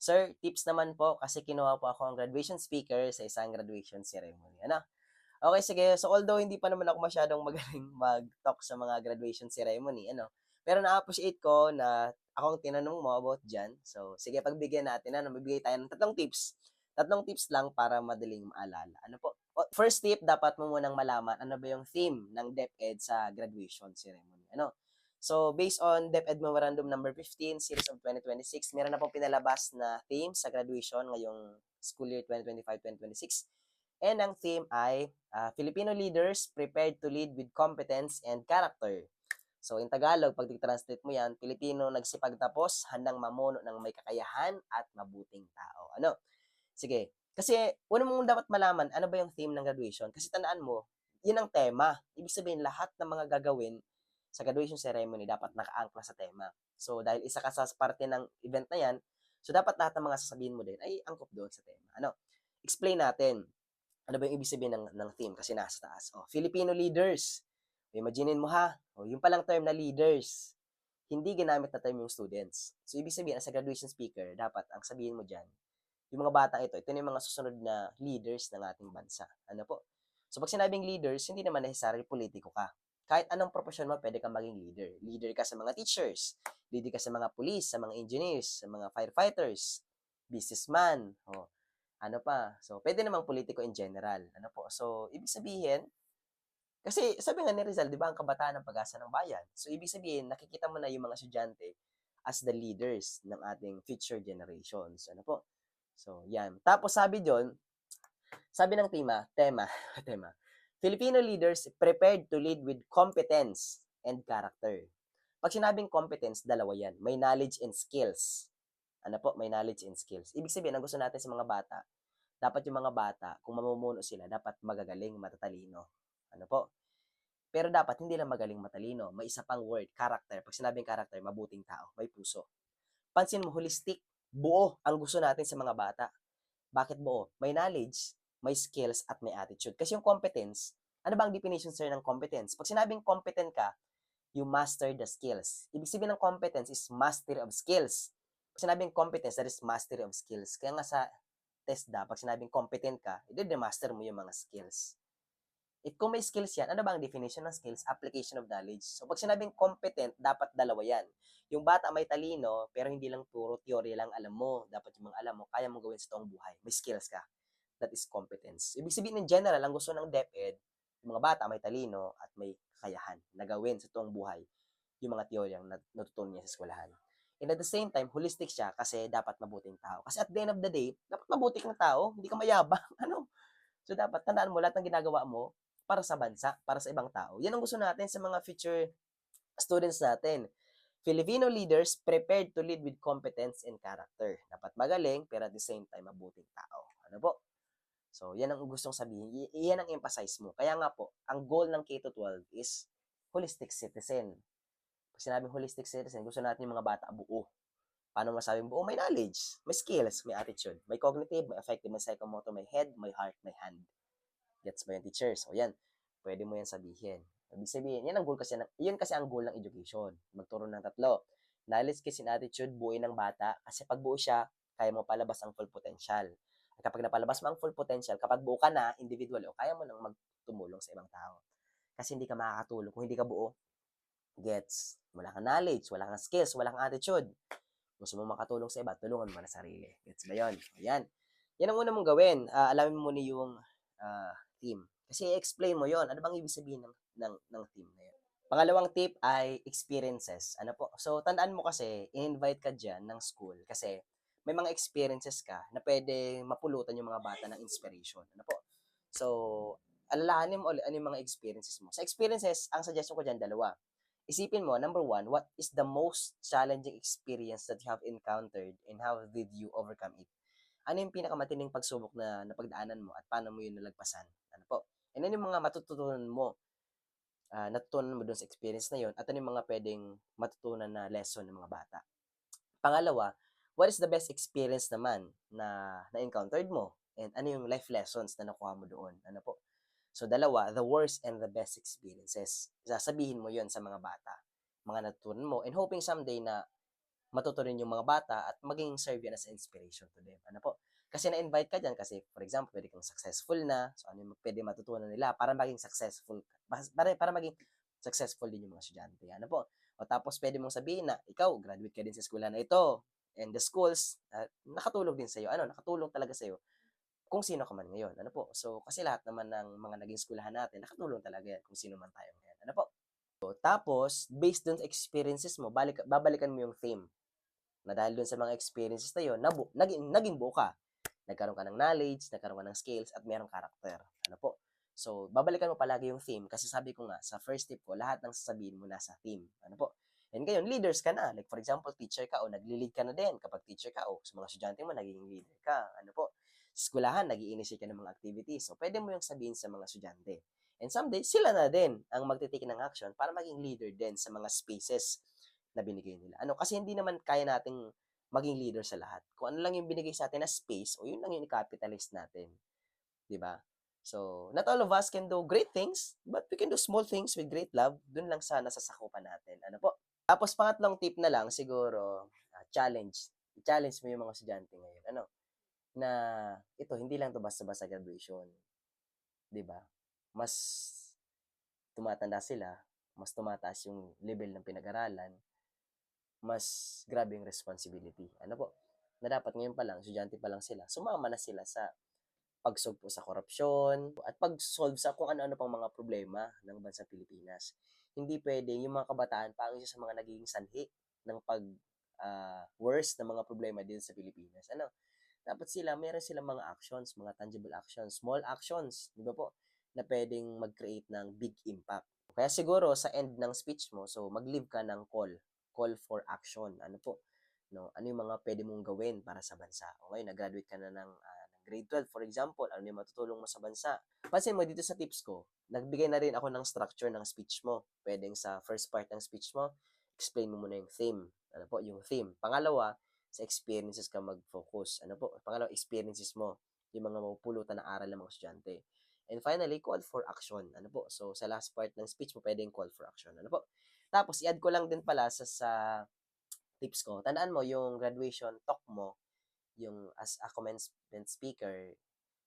Sir, tips naman po kasi kinuha po ako ang graduation speaker sa isang graduation ceremony. Ano? Okay, sige. So, although hindi pa naman ako masyadong magaling mag-talk sa mga graduation ceremony, ano, pero na-appreciate ko na ako ang tinanong mo about diyan. So, sige pagbigyan natin, ano, magbigay tayo ng tatlong tips. Tatlong tips lang para madaling maalala. Ano po? First tip, dapat mo munang malaman ano ba yung theme ng DepEd sa graduation ceremony. Ano? So, based on DepEd Memorandum number 15, series of 2026, meron na pong pinalabas na theme sa graduation ngayong school year 2025-2026. And ang theme ay Filipino leaders prepared to lead with competence and character. So in Tagalog, pag translate mo yan, Pilipino nagsipagtapos, handang mamuno ng may kakayahan at mabuting tao. Ano? Sige. Kasi una mong dapat malaman, ano ba yung theme ng graduation? Kasi tandaan mo, yun ang tema. Ibig sabihin, lahat ng mga gagawin sa graduation ceremony dapat nakaangkla sa tema. So dahil isa ka sa parte ng event na yan, so dapat lahat ng mga sasabihin mo din ay angkop doon sa tema. Ano? Explain natin. Ano ba yung ibig sabihin ng theme? Kasi nasa taas. Oh, Filipino leaders. Imaginin mo ha. Oh, yung palang term na leaders, hindi ginamit na term yung students. So, ibig sabihin, as a graduation speaker, dapat ang sabihin mo dyan, yung mga batang ito na yung mga susunod na leaders ng ating bansa. Ano po? So, pag sinabing leaders, hindi naman necessarily politiko ka. Kahit anong profesyon mo, pwede kang maging leader. Leader ka sa mga teachers, leader ka sa mga police, sa mga engineers, sa mga firefighters, businessman, oh, ano pa, so pwede namang politiko in general. Ano po, so ibig sabihin, kasi sabi nga ni Rizal, di ba, ang kabataan ng pag-asa ng bayan. So ibig sabihin, nakikita mo na yung mga estudyante as the leaders ng ating future generations. Ano po? So yan. Tapos sabi doon, sabi ng tema, Filipino leaders prepared to lead with competence and character. Pag sinabing competence, dalawa yan. May knowledge and skills. Ano po? May knowledge and skills. Ibig sabihin, ang gusto natin sa mga bata, dapat yung mga bata, kung mamumuno sila, dapat magagaling, matatalino. Ano po? Pero dapat hindi lang magaling matalino. May isa pang word, character. Pag sinabing character, mabuting tao, may puso. Pansin mo, holistic, buo ang gusto natin sa mga bata. Bakit buo? May knowledge, may skills, at may attitude. Kasi yung competence, ano ba ang definition, sir, ng competence? Pag sinabing competent ka, you master the skills. Ibig sabihin ng competence is mastery of skills. Pag sinabing competence, that is mastery of skills. Kaya nga sa TESDA, pag sinabing competent ka, i-master mo yung mga skills. Kung may skills yan, ano ba ang definition ng skills? Application of knowledge. So, pag sinabing competent, dapat dalawa yan. Yung bata may talino, pero hindi lang puro theory lang alam mo. Dapat yung mga alam mo, kaya mong gawin sa toong buhay. May skills ka. That is competence. Ibig sabihin, in general, ang gusto ng DepEd, yung mga bata may talino at may kakayahan na gawin sa toong buhay yung mga theory ang natutunan niya sa eskwelahan. And at the same time, holistic siya kasi dapat mabuting tao. Kasi at the end of the day, dapat mabuti kang tao, hindi ka mayabang. Ano? So dapat tandaan mo lahat ng ginagawa mo para sa bansa, para sa ibang tao. Yan ang gusto natin sa mga future students natin. Filipino leaders prepared to lead with competence and character. Dapat magaling, pero at the same time, mabuting tao. Ano po? So, yan ang gustong sabihin. Yan ang emphasize mo. Kaya nga po, ang goal ng K-12 is holistic citizen. Pag sinabing holistic citizen, gusto natin yung mga bata buo. Paano masabing buo? May knowledge, may skills, may attitude, may cognitive, may affective, may psychomotor, may head, may heart, may hand. Gets ba yung teacher? So, yan. Pwede mo yan sabihin. Ibig sabihin, yan ang goal kasi, yun kasi ang goal ng education. Magturo ng tatlo. Knowledge, skills, and attitude, buuin ng bata. Kasi pag buo siya, kaya mo palabas ang full potential. At kapag napalabas mo ang full potential, kapag buo ka na, individual, o kaya mo nang magtumulong sa ibang tao. Kasi hindi ka makakatulong kung hindi ka buo. Gets? Wala kang knowledge, wala kang skills, wala kang attitude. Gusto mo makatulong sa iba, tulungan mo na sarili. Gets ba yun? Ayan. Yan ang una mong gawin. Alamin mo muna yung team. Kasi explain mo yon. Ano bang ibig sabihin ng team na yun? Pangalawang tip ay experiences. Ano po? So, tandaan mo kasi, in-invite ka dyan ng school kasi may mga experiences ka na pwede mapulutan yung mga bata ng inspiration. Ano po? So, alalahanin mo ulit ano yung mga experiences mo. Sa experiences, ang suggestion ko dyan, dalawa. Isipin mo, number one, what is the most challenging experience that you have encountered and how did you overcome it? Ano yung pinakamatining pagsubok na napagdaanan mo at paano mo yun nalagpasan? Ano po? And ano yung mga matututunan mo, natutunan mo doon sa experience na yun at ano yung mga pwedeng matutunan na lesson ng mga bata? Pangalawa, what is the best experience naman na na-encountered mo? And ano yung life lessons na nakuha mo doon? Ano po? So, dalawa, the worst and the best experiences. Sasabihin mo yon sa mga bata, mga natutunan mo, and hoping someday na matuto rin yung mga bata at maging serve yan as inspiration to them. Ano po? Kasi na-invite ka dyan kasi, for example, pwede kang successful na. So, ano yung pwede matutunan nila para maging successful, para maging successful din yung mga estudyante. Ano po? O tapos, pwede mong sabihin na, ikaw, graduate ka din sa eskwela na ito. And the schools, nakatulong din sa'yo. Nakatulong talaga sa'yo kung sino ka man ngayon. Ano po? So, kasi lahat naman ng mga naging eskwelahan natin, nakatulong talaga yan kung sino man tayo ngayon. Ano po? So, tapos, based dun sa experiences mo, babalikan mo yung theme na dahil dun sa mga experiences na yun, naging buo ka. Nagkaroon ka ng knowledge, nagkaroon ka ng skills, at merong character. Ano po? So, babalikan mo palagi yung theme kasi sabi ko nga, sa first tip ko, lahat ng sasabihin mo nasa theme. Ano po? And ngayon, leaders ka na. Like for example, teacher ka o nagli-lead ka na din kapag teacher ka o sa mga estudyante mo, naging leader ka. Ano po? Sa eskwelahan, nag-i-initiate ka ng mga activities. So, pwede mo yung sabihin sa mga estudyante. And someday, sila na din ang magtitake ng action para maging leader din sa mga spaces na binigay nila. Kasi hindi naman kaya nating maging leader sa lahat. Kung ano lang yung binigay sa atin na space, o yun lang yung i-capitalize natin. 'Di ba? So, not all of us can do great things, but we can do small things with great love. Dun lang sa nasasakupan natin. Ano po? Tapos, pangatlong tip na lang, siguro, challenge. I-challenge mo yung mga estudyante ngayon. Na ito, hindi lang to basta-basta graduation. 'Di ba? Mas tumatanda sila, mas tumataas yung level ng pinag-aralan, mas grabe yung responsibility. Ano po? Na dapat ngayon pa lang, estudyante pa lang sila, sumama na sila sa pagsugpo sa korupsyon at pag-solve sa kung ano-ano pang mga problema ng bansang Pilipinas. Hindi pwedeng yung mga kabataan pa ang isa sa mga nagiging sanhi ng worst na mga problema din sa Pilipinas. Dapat meron silang mga actions, mga tangible actions, small actions, di ba po, na pwedeng mag-create ng big impact. Kaya siguro sa end ng speech mo, so mag-leave ka ng call for action. Ano po? No, ano yung mga pwede mong gawin para sa bansa? O ngayon, nag-graduate ka na ng grade 12, for example, ano yung matutulong mo sa bansa? Pansin mo, dito sa tips ko, nagbigay na rin ako ng structure ng speech mo. Pwedeng sa first part ng speech mo, explain mo muna yung theme. Ano po, yung theme. Pangalawa, sa experiences ka mag-focus. Ano po? Pangalawa, experiences mo. Yung mga mapupulutan na aral ng mga estudyante. And finally, call for action. Ano po? So, sa last part ng speech mo, pwedeng call for action. Ano po? Tapos, i-add ko lang din pala sa tips ko. Tandaan mo, yung graduation talk mo, yung as a commencement speaker,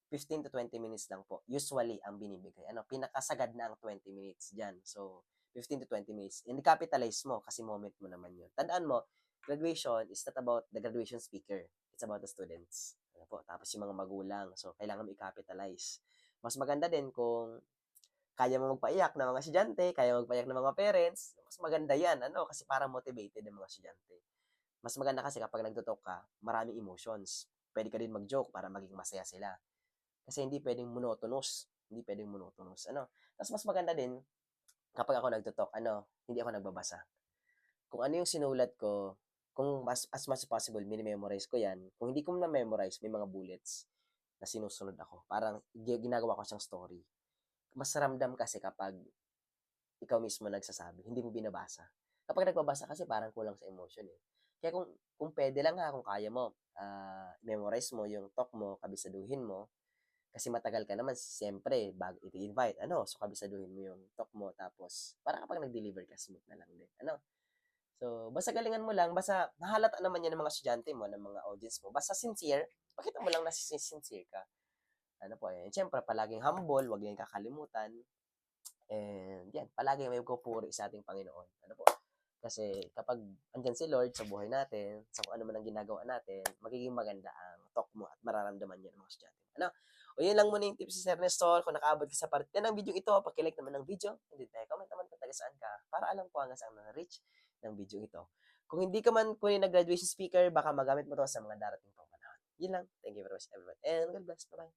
15 to 20 minutes lang po. Usually, ang binibigay. Pinakasagad na ang 20 minutes dyan. So, 15 to 20 minutes. And capitalize mo kasi moment mo naman yun. Tandaan mo, graduation is not about the graduation speaker. It's about the students. Ano po? Tapos yung mga magulang. So, kailangan mo i-capitalize. Mas maganda din kung kaya mo magpaiyak ng mga estudyante, kaya mo magpaiyak ng mga parents, mas maganda yan. Kasi para motivated ang mga estudyante. Mas maganda kasi kapag nagtutok ka, maraming emotions. Pwede ka din mag-joke para maging masaya sila. Kasi hindi pwedeng monotonous. Hindi pwedeng monotonous. Tapos mas maganda din, kapag ako nagtutok, hindi ako nagbabasa. Kung ano yung sinulat ko, kung as much as possible, minimemorize ko yan. Kung hindi ko na-memorize, may mga bullets na sinusunod ako. Parang ginagawa ko siyang story. Mas ramdam kasi kapag ikaw mismo nagsasabi, hindi mo binabasa. Kapag nagbabasa kasi parang kulang sa emotion eh. Kaya kung pwede lang kung kaya mo, memorize mo yung talk mo, kabisaduhin mo, kasi matagal ka naman, siyempre, bago i-invite, so kabisaduhin mo yung talk mo, tapos, para kapag nag-deliver ka, smooth na lang din, So, basta galingan mo lang, basta nahalata naman yan ng mga estudyante mo, ng mga audience mo, basta sincere, pakita mo lang na sincere ka. Siyempre, palaging humble, huwag yung kakalimutan, and yan, palagi may pupuri sa ating Panginoon. Kasi kapag andyan si Lord sa buhay natin, sa kung ano man ang ginagawa natin, magiging maganda ang talk mo at mararamdaman niya ng mga estudyante. O yun lang muna yung tips si Sir Nestor. Kung nakaabot ka sa parte ng video ito, pakilike naman ng video. Hindi tayo, comment naman kung taga saan ka para alam ko hanggang saan na-reach ng video ito. Kung hindi ka man kunin na graduation speaker, baka magamit mo to sa mga darating pang panahon. Yun lang. Thank you very much everyone. And God bless. Bye-bye.